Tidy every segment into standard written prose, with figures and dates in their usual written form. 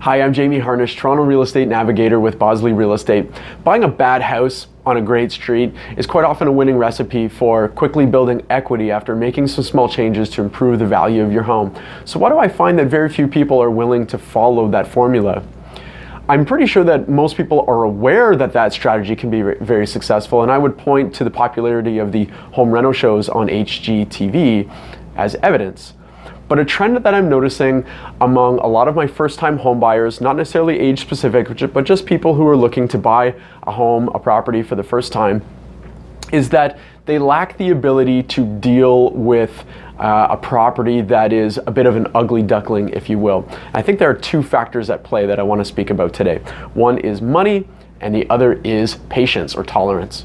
Hi, I'm Jamie Harnish, Toronto Real Estate Navigator with Bosley Real Estate. Buying a bad house on a great street is quite often a winning recipe for quickly building equity after making some small changes to improve the value of your home. So why do I find that very few people are willing to follow that formula? I'm pretty sure that most people are aware that that strategy can be very successful, and I would point to the popularity of the home rental shows on HGTV as evidence. But a trend that I'm noticing among a lot of my first-time home buyers, not necessarily age-specific, but just people who are looking to buy a home, a property for the first time, is that they lack the ability to deal with a property that is a bit of an ugly duckling, if you will. I think there are two factors at play that I want to speak about today. One is money, and the other is patience or tolerance.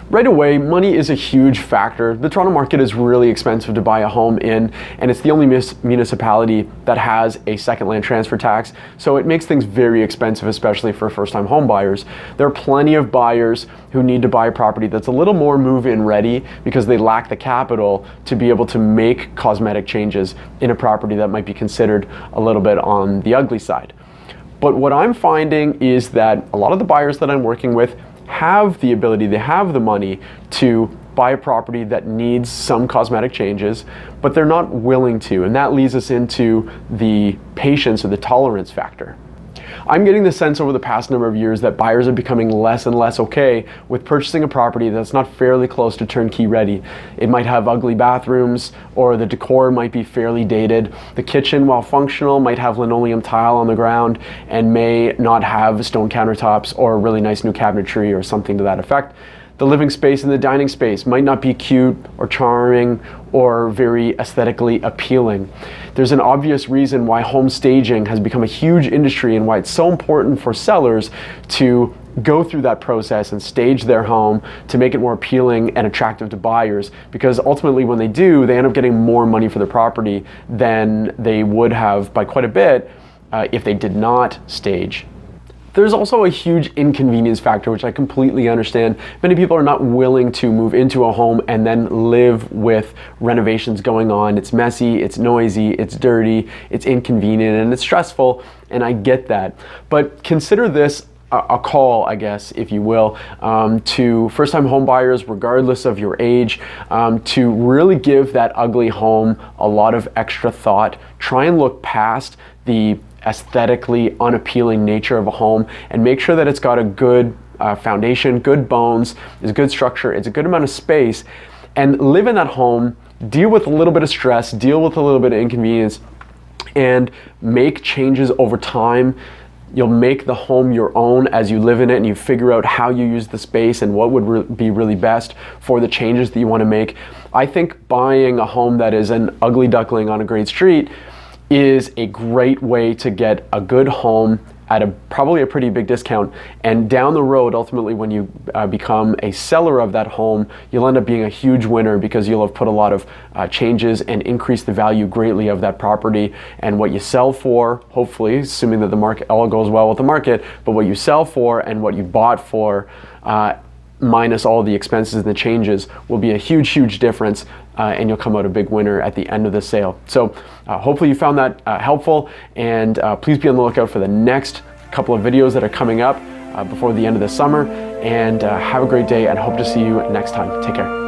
Right away, money is a huge factor. The Toronto market is really expensive to buy a home in, and it's the only municipality that has a second land transfer tax, so it makes things very expensive, especially for first-time home buyers. There are plenty of buyers who need to buy a property that's a little more move-in ready because they lack the capital to be able to make cosmetic changes in a property that might be considered a little bit on the ugly side. But what I'm finding is that a lot of the buyers that I'm working with have the ability, they have the money to buy a property that needs some cosmetic changes, but they're not willing to, and that leads us into the patience or the tolerance factor. I'm getting the sense over the past number of years that buyers are becoming less and less okay with purchasing a property that's not fairly close to turnkey ready. It might have ugly bathrooms, or the decor might be fairly dated. The kitchen, while functional, might have linoleum tile on the ground and may not have stone countertops or really nice new cabinetry or something to that effect. The living space and the dining space might not be cute or charming or very aesthetically appealing. There's an obvious reason why home staging has become a huge industry and why it's so important for sellers to go through that process and stage their home to make it more appealing and attractive to buyers, because ultimately when they do, they end up getting more money for the property than they would have by quite a bit if they did not stage. There's also a huge inconvenience factor, which I completely understand. Many people are not willing to move into a home and then live with renovations going on. It's messy, it's noisy, it's dirty, it's inconvenient, and it's stressful, and I get that. But consider this a call, I guess, if you will, to first-time home buyers, regardless of your age, to really give that ugly home a lot of extra thought. Try and look past the aesthetically unappealing nature of a home and make sure that it's got a good foundation, good bones, is a good structure, it's a good amount of space, and live in that home, deal with a little bit of stress, deal with a little bit of inconvenience, and make changes over time. You'll make the home your own as you live in it and you figure out how you use the space and what would be really best for the changes that you want to make. I think buying a home that is an ugly duckling on a great street is a great way to get a good home at probably a pretty big discount, and down the road, ultimately when you become a seller of that home, you'll end up being a huge winner because you'll have put a lot of changes and increased the value greatly of that property, and what you sell for, hopefully, assuming that the market all goes well with the market, but what you sell for and what you bought for minus all the expenses and the changes will be a huge difference, and you'll come out a big winner at the end of the sale. So hopefully you found that helpful, and please be on the lookout for the next couple of videos that are coming up before the end of the summer, and have a great day and hope to see you next time. Take care.